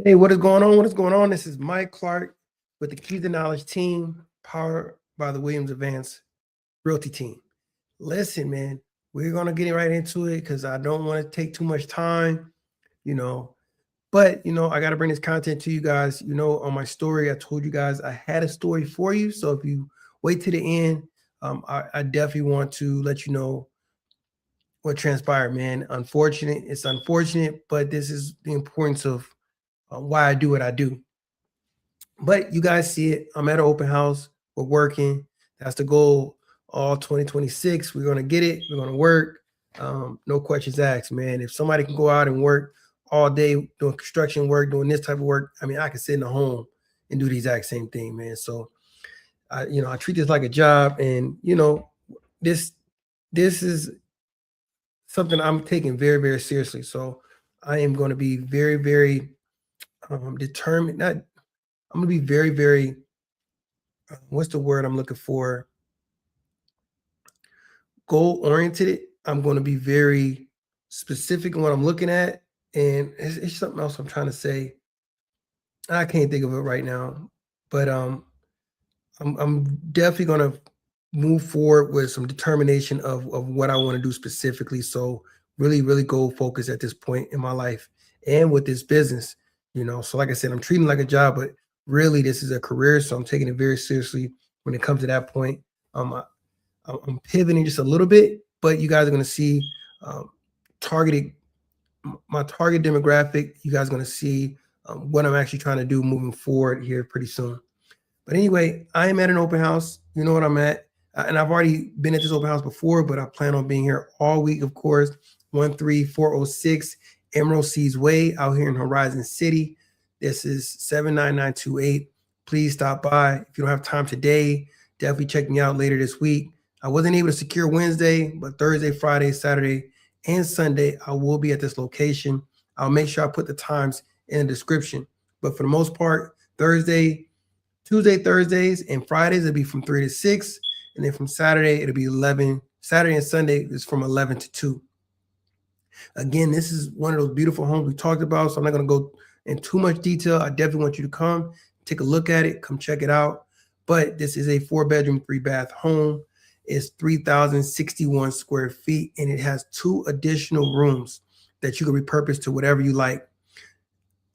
Hey, what is going on? What is going on? This is Mike Clark with the Keys to Knowledge team, powered by the Williams Advanced Realty team. Listen, man, we're gonna get right into it because I don't want to take too much time, you know. But I got to bring this content to you guys. On my story, I told you guys I had a story for you. So if you wait to the end, I definitely want to let you know what transpired, man. It's unfortunate, but this is the importance of why I do what I do. But you guys see it. I'm at an open house. We're working. That's the goal. All 2026. We're gonna get it. We're gonna work. No questions asked, man. If somebody can go out and work all day doing construction work, doing this type of work, I mean, I can sit in the home and do the exact same thing, man. So I treat this like a job, and this this is something I'm taking very, very seriously. So I am going to be very, very determined. Not, I'm going to be very, very what's the word I'm looking for? Goal oriented. I'm going to be very specific in what I'm looking at, and it's something else I'm trying to say. I can't think of it right now, but I'm definitely going to move forward with some determination of what I want to do specifically. So really, really goal focus at this point in my life and with this business. So like I said, I'm treating it like a job, but really this is a career. So I'm taking it very seriously when it comes to that point. Um, I'm pivoting just a little bit, but you guys are going to see um, targeted my target demographic. You guys are going to see what I'm actually trying to do moving forward here pretty soon. But anyway, I am at an open house. You know what I'm at. And I've already been at this open house before, but I plan on being here all week, of course. 13406 Emerald Seas Way out here in Horizon City. This is 79928. Please stop by. If you don't have time today, definitely check me out later this week. I wasn't able to secure Wednesday, but Thursday, Friday, Saturday, and Sunday, I will be at this location. I'll make sure I put the times in the description. But for the most part, Tuesday, Thursdays, and Fridays, it'll be from 3 to 6. And then from Saturday, it'll be 11. Saturday and Sunday is from 11 to 2. Again, this is one of those beautiful homes we talked about, so I'm not going to go in too much detail. I definitely want you to come, take a look at it, come check it out. But this is a 4-bedroom, 3-bath home. It's 3,061 square feet, and it has 2 additional rooms that you can repurpose to whatever you like.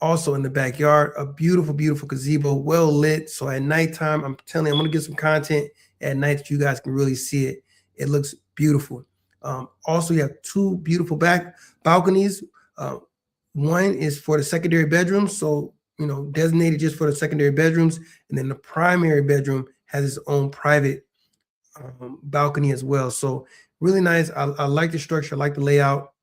Also in the backyard, a beautiful, beautiful gazebo, well lit. So at nighttime, I'm telling you, I'm gonna get some content at night that you guys can really see it. It looks beautiful. Also, you have 2 beautiful back balconies. Uh, One is for the secondary bedrooms, so designated just for the secondary bedrooms, and then the primary bedroom has its own private balcony as well. So really nice. I like the structure, I like the layout,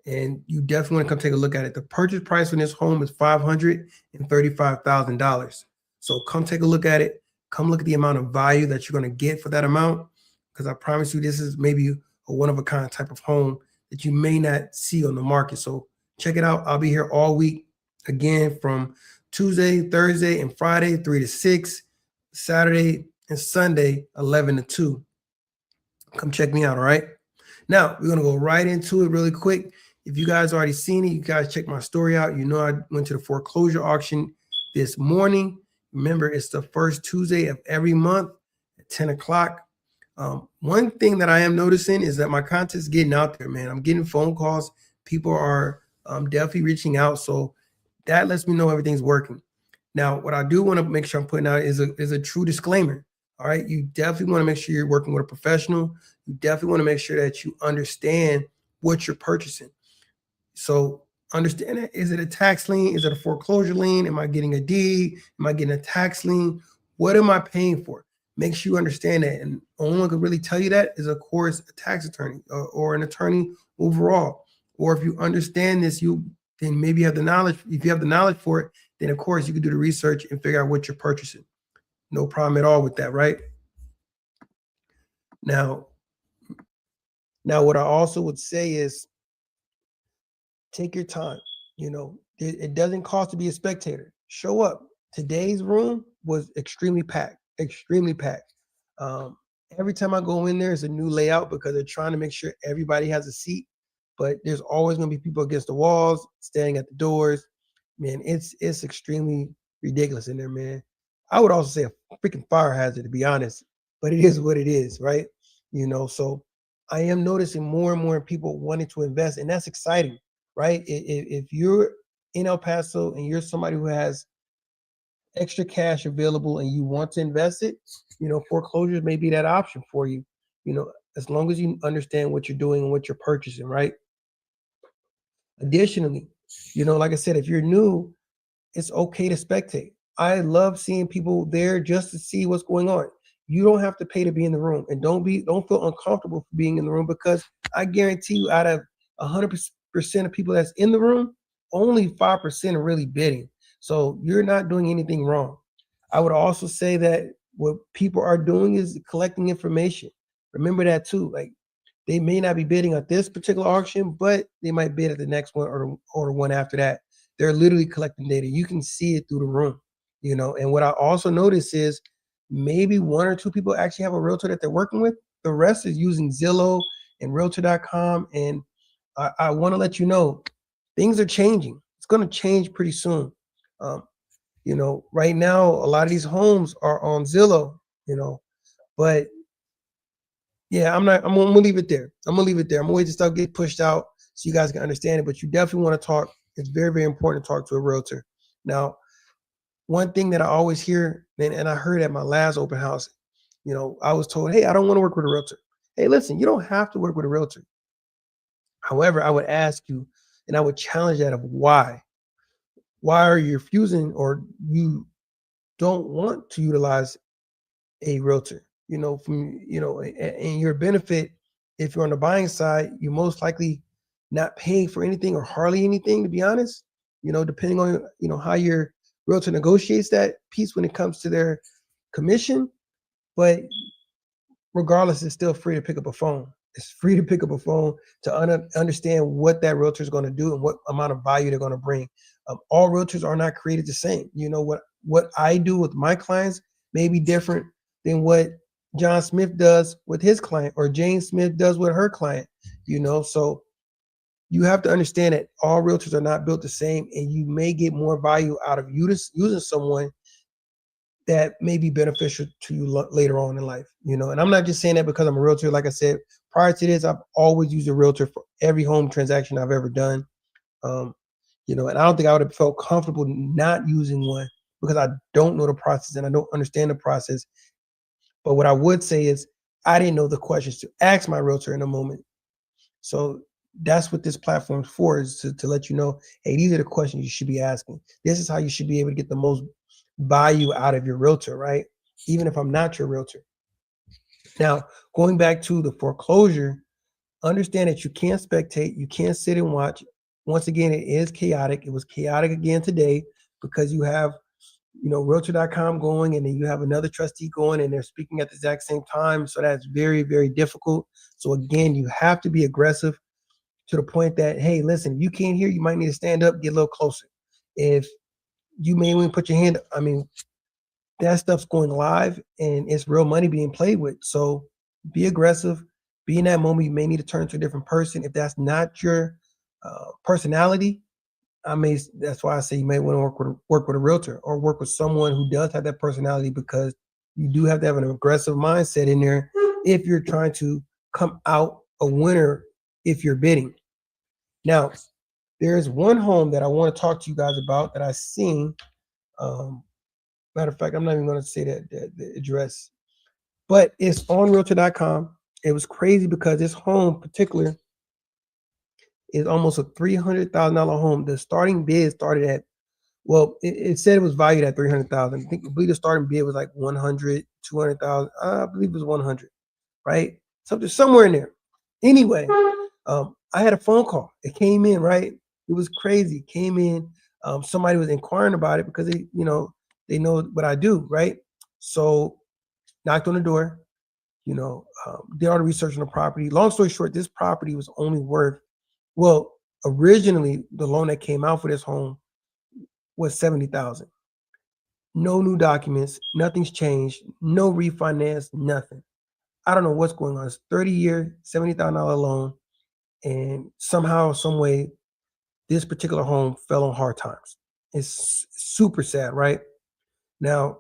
and you definitely want to come take a look at it. The purchase price for this home is $535,000. So come take a look at it. Come look at the amount of value that you're going to get for that amount, because I promise you, this is maybe a one of a kind type of home that you may not see on the market. So check it out. I'll be here all week, again, from Tuesday, Thursday, and Friday, 3 to 6, Saturday and Sunday, 11 to 2. Come check me out, all right? Now, we're going to go right into it really quick. If you guys already seen it, you guys check my story out. I went to the foreclosure auction this morning. Remember, it's the first Tuesday of every month at 10 o'clock. One thing that I am noticing is that my content's getting out there, man. I'm getting phone calls. People are definitely reaching out. So that lets me know everything's working. Now, what I do want to make sure I'm putting out is a true disclaimer. All right. You definitely want to make sure you're working with a professional. You definitely want to make sure that you understand what you're purchasing. So understand that. Is it a tax lien? Is it a foreclosure lien? Am I getting a deed? Am I getting a tax lien? What am I paying for? Make sure you understand that. And only one can really tell you that is, of course, a tax attorney or an attorney overall. Or if you understand this, then maybe you have the knowledge. If you have the knowledge for it, then of course you can do the research and figure out what you're purchasing. No problem at all with that, right? Now, what I also would say is take your time. It doesn't cost to be a spectator. Show up. Today's room was extremely packed, extremely packed. Um, every time I go in there, it's a new layout because they're trying to make sure everybody has a seat. But there's always going to be people against the walls, standing at the doors. man, it's extremely ridiculous in there, man. I would also say a freaking fire hazard, to be honest, but it is what it is, right? So I am noticing more and more people wanting to invest, and that's exciting, right? If you're in El Paso and you're somebody who has extra cash available and you want to invest it, foreclosures may be that option for you, as long as you understand what you're doing and what you're purchasing, right? Additionally, like I said, if you're new, it's okay to spectate. I love seeing people there just to see what's going on. You don't have to pay to be in the room, and don't feel uncomfortable for being in the room, because I guarantee you, out of 100% of people that's in the room, only 5% are really bidding. So you're not doing anything wrong. I would also say that what people are doing is collecting information. Remember that too. Like, they may not be bidding at this particular auction, but they might bid at the next one, or the one after that. They're literally collecting data. You can see it through the room. And what I also notice is maybe one or two people actually have a realtor that they're working with. The rest is using Zillow and Realtor.com. And I want to let you know, things are changing. It's going to change pretty soon. Um, right now, a lot of these homes are on Zillow, but yeah, I'm gonna leave it there. I'm gonna wait to start get pushed out so you guys can understand it. But you definitely want to talk. It's very, very important to talk to a realtor. Now, one thing that I always hear, and I heard at my last open house, I was told, hey, I don't want to work with a realtor. Hey, listen, you don't have to work with a realtor. However, I would ask you, and I would challenge that of why. Why are you refusing, or you don't want to utilize a realtor? And your benefit, if you're on the buying side, you're most likely not paying for anything or hardly anything, to be honest. Depending on how your realtor negotiates that piece when it comes to their commission. But regardless, it's still free to pick up a phone. It's free to pick up a phone to understand what that realtor is going to do and what amount of value they're going to bring. All realtors are not created the same. What I do with my clients may be different than what John Smith does with his client, or Jane Smith does with her client. So you have to understand that all realtors are not built the same, and you may get more value out of using someone that may be beneficial to you later on in life. And I'm not just saying that because I'm a realtor. Like I said, prior to this, I've always used a realtor for every home transaction I've ever done. Um, and I don't think I would have felt comfortable not using one, because I don't know the process and I don't understand the process. But what I would say is, I didn't know the questions to ask my realtor in a moment. So that's what this platform's for, is to let you know, hey, these are the questions you should be asking. This is how you should be able to get the most value out of your realtor, right? Even if I'm not your realtor. Now, going back to the foreclosure, understand that you can't spectate, you can't sit and watch. Once again, it is chaotic. It was chaotic again today, because you have, realtor.com going, and then you have another trustee going, and they're speaking at the exact same time. So that's very, very difficult. So again, you have to be aggressive, to the point that, hey, listen, if you can't hear, you might need to stand up, get a little closer. If you may want to put your hand up, that stuff's going live, and it's real money being played with. So be aggressive. Be in that moment. You may need to turn to a different person. If that's not your personality, that's why I say you may want to work with a realtor, or work with someone who does have that personality, because you do have to have an aggressive mindset in there if you're trying to come out a winner if you're bidding. Now, there's one home that I want to talk to you guys about that I seen. Um, Matter of fact, I'm not even going to say the address, but it's on Realtor.com. It was crazy because this home in particular is almost a $300,000 home. The starting bid started at, well, it said it was valued at 300,000. I believe the starting bid was like 100, 200,000. I believe it was 100, right? So there's somewhere in there. Anyway, I had a phone call. It came in, right? It was crazy. It came in. Somebody was inquiring about it because they know what I do, right? So knocked on the door, did all the research on the property. Long story short, this property was only worth, well, originally the loan that came out for this home was 70,000. No new documents, nothing's changed, no refinance, nothing. I don't know what's going on. It's 30-year, $70,000 loan, and somehow, some way, this particular home fell on hard times. It's super sad, right? Now,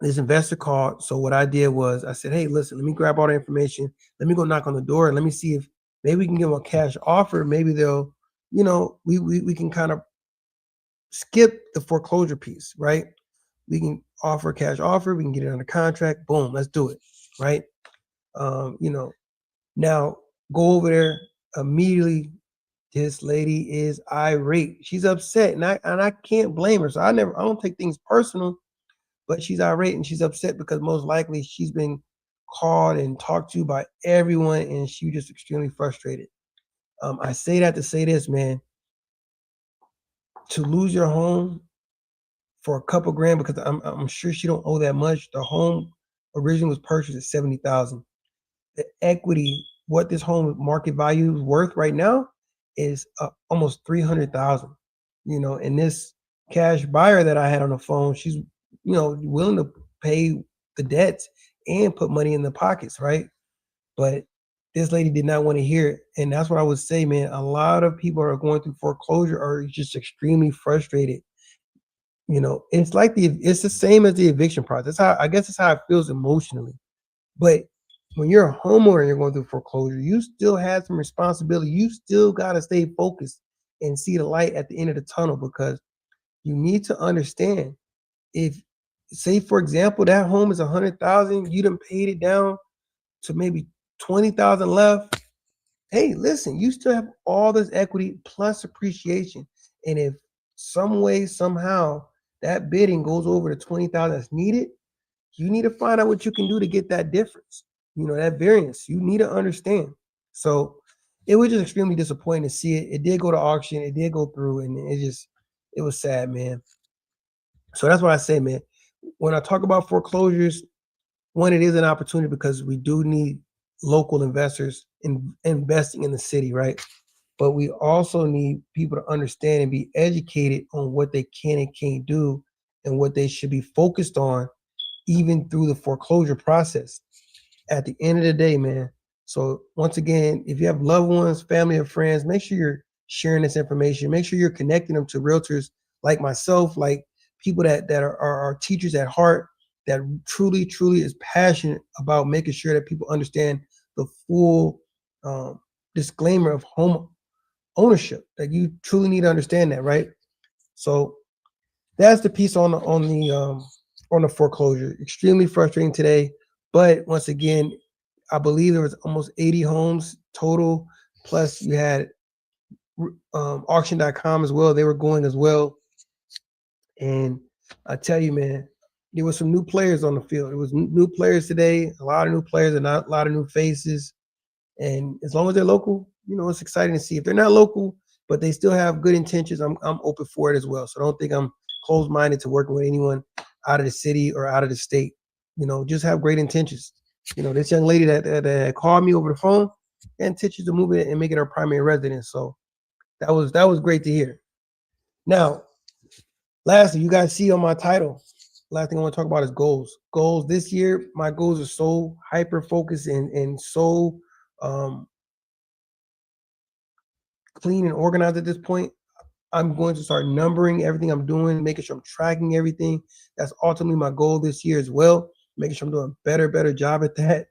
this investor called. So what I did was I said, hey, listen, let me grab all the information. Let me go knock on the door and let me see if maybe we can give them a cash offer. Maybe they'll, we can kind of skip the foreclosure piece, right? We can offer a cash offer. We can get it under contract. Boom, let's do it, right? Um, you know, Now go over there immediately. This lady is irate. She's upset, and I can't blame her. So I don't take things personal, but she's irate and she's upset because most likely she's been called and talked to by everyone, and she just extremely frustrated. I say that to say this, man. To lose your home for a couple grand, because I'm sure she don't owe that much. The home originally was purchased at 70,000. The equity, what this home market value is worth right now, is almost 300,000. And this cash buyer that I had on the phone, she's willing to pay the debts and put money in the pockets, right? But this lady did not want to hear it, and that's what I would say, man. A lot of people are going through foreclosure are just extremely frustrated. It's the same as the eviction process. I guess it's how it feels emotionally. But when you're a homeowner and you're going through foreclosure, you still have some responsibility. You still got to stay focused and see the light at the end of the tunnel, because you need to understand, if, say, for example, that home is 100,000, you done paid it down to maybe 20,000 left. Hey, listen, you still have all this equity plus appreciation. And if some way, somehow, that bidding goes over the 20,000 that's needed, you need to find out what you can do to get that difference, that variance. You need to understand. So it was just extremely disappointing to see it. It did go to auction, it did go through, and it was sad, man. So that's what I say, man. When I talk about foreclosures, one, it is an opportunity because we do need local investors investing in the city, right? But we also need people to understand and be educated on what they can and can't do and what they should be focused on, even through the foreclosure process. At the end of the day, man. So once again, if you have loved ones, family, or friends, make sure you're sharing this information. Make sure you're connecting them to realtors like myself, like people that are teachers at heart, that truly, truly is passionate about making sure that people understand the full disclaimer of home ownership. That you truly need to understand that, right? So that's the piece on the foreclosure. Extremely frustrating today, but once again, I believe there was almost 80 homes total. Plus, you had auction.com as well. They were going as well, and I tell you, man, there was some new players on the field. There was new players today, a lot of new players, and a lot of new faces. And as long as they're local, it's exciting to see. If they're not local, but they still have good intentions, I'm open for it as well. So don't think I'm closed-minded to working with anyone out of the city or out of the state. Just have great intentions. This young lady that called me over the phone had intentions to move it and make it her primary residence. So that was great to hear. Now, lastly, you guys see on my title, last thing I want to talk about is goals. Goals this year, my goals are so hyper focused and so clean and organized at this point. I'm going to start numbering everything I'm doing, making sure I'm tracking everything. That's ultimately my goal this year as well, making sure I'm doing a better job at that.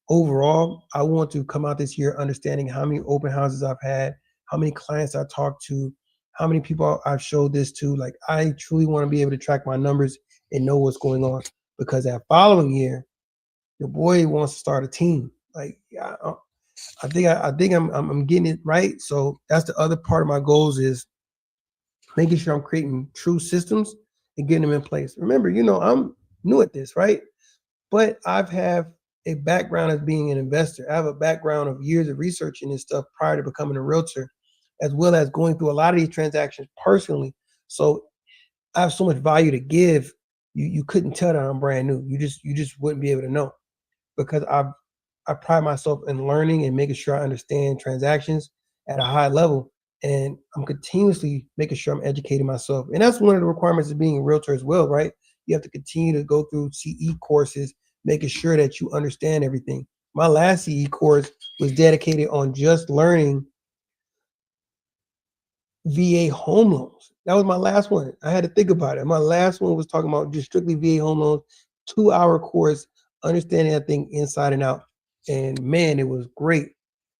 Overall, I want to come out this year understanding how many open houses I've had, how many clients I talked to, how many people I've showed this to. Like, I truly want to be able to track my numbers and know what's going on, because that following year, your boy wants to start a team. Like, I think I'm getting it right. So that's the other part of my goals, is making sure I'm creating true systems and getting them in place. Remember, I'm new at this, right? But I've have a background as being an investor. I have a background of years of researching this stuff prior to becoming a realtor, as well as going through a lot of these transactions personally. So I have so much value to give. You couldn't tell that I'm brand new. You just wouldn't be able to know, because I pride myself in learning and making sure I understand transactions at a high level. And I'm continuously making sure I'm educating myself. And that's one of the requirements of being a realtor as well, right? You have to continue to go through CE courses, making sure that you understand everything. My last CE course was dedicated on just learning VA home loans. That was my last one. I had to think about it. My last one was talking about just strictly VA home loans, 2-hour course, understanding that thing inside and out. And man, it was great.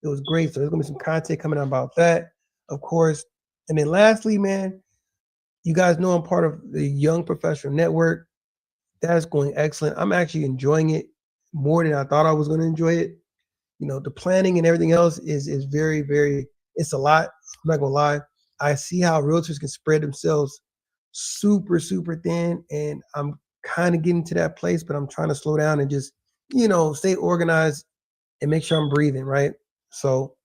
It was great. So there's gonna be some content coming out about that, of course. And then lastly, man, you guys know I'm part of the Young Professional Network. That's going excellent. I'm actually enjoying it more than I thought I was going to enjoy it. The planning and everything else is very, very, it's a lot. I'm not gonna lie. I see how realtors can spread themselves super, super thin. And I'm kind of getting to that place, but I'm trying to slow down and just, stay organized and make sure I'm breathing, right? So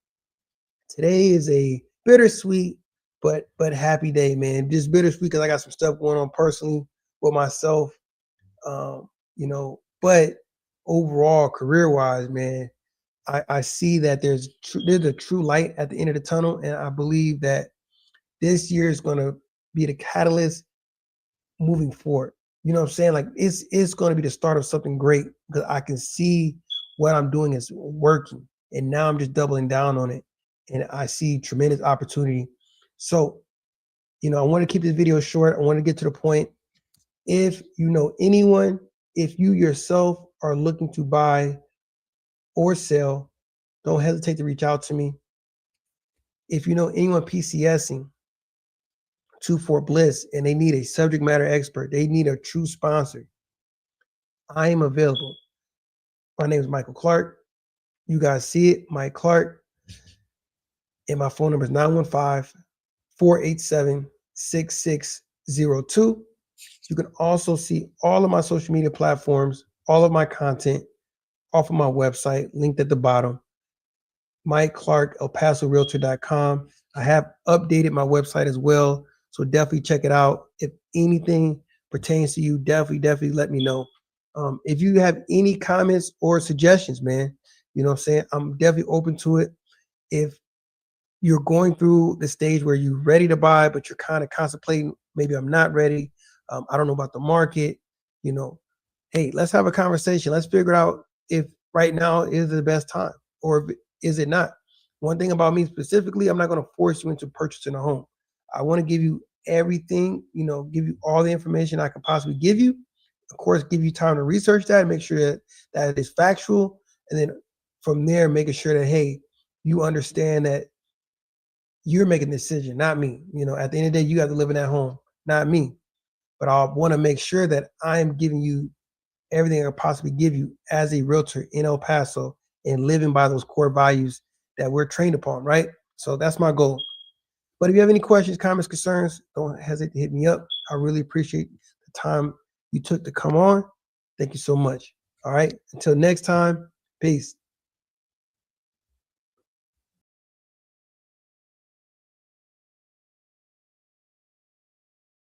today is a bittersweet but happy day, man. Just bittersweet because I got some stuff going on personally with myself. But overall, career wise, man, I see that there's a true light at the end of the tunnel, and I believe that this year is going to be the catalyst moving forward. You know what I'm saying? Like it's going to be the start of something great because I can see what I'm doing is working, and now I'm just doubling down on it, and I see tremendous opportunity. So, I want to keep this video short. I want to get to the point. If you know anyone, if you yourself are looking to buy or sell, don't hesitate to reach out to me. If you know anyone PCSing, 2-4 Bliss, and they need a subject matter expert, they need a true sponsor, I am available. My name is Michael Clark. You guys see it, Mike Clark. And my phone number is 915-487-6602. You can also see all of my social media platforms, all of my content off of my website, linked at the bottom. Mike Clark, ElPasoRealtor.com. I have updated my website as well, so definitely check it out. If anything pertains to you, definitely let me know. If you have any comments or suggestions, man, you know what I'm saying? I'm definitely open to it. If you're going through the stage where you're ready to buy, but you're kind of contemplating, maybe I'm not ready. I don't know about the market, you know, hey, let's have a conversation. Let's figure out if right now is the best time or if, is it not. One thing about me specifically, I'm not going to force you into purchasing a home. I want to give you everything, give you all the information I can possibly give you. Of course, give you time to research that and make sure that it is factual. And then from there, making sure that, hey, you understand that you're making the decision, not me. At the end of the day, you have to live in that home, not me. But I want to make sure that I am giving you everything I can possibly give you as a realtor in El Paso and living by those core values that we're trained upon, right? So that's my goal. But if you have any questions, comments, concerns, don't hesitate to hit me up. I really appreciate the time you took to come on. Thank you so much. All right. Until next time, peace.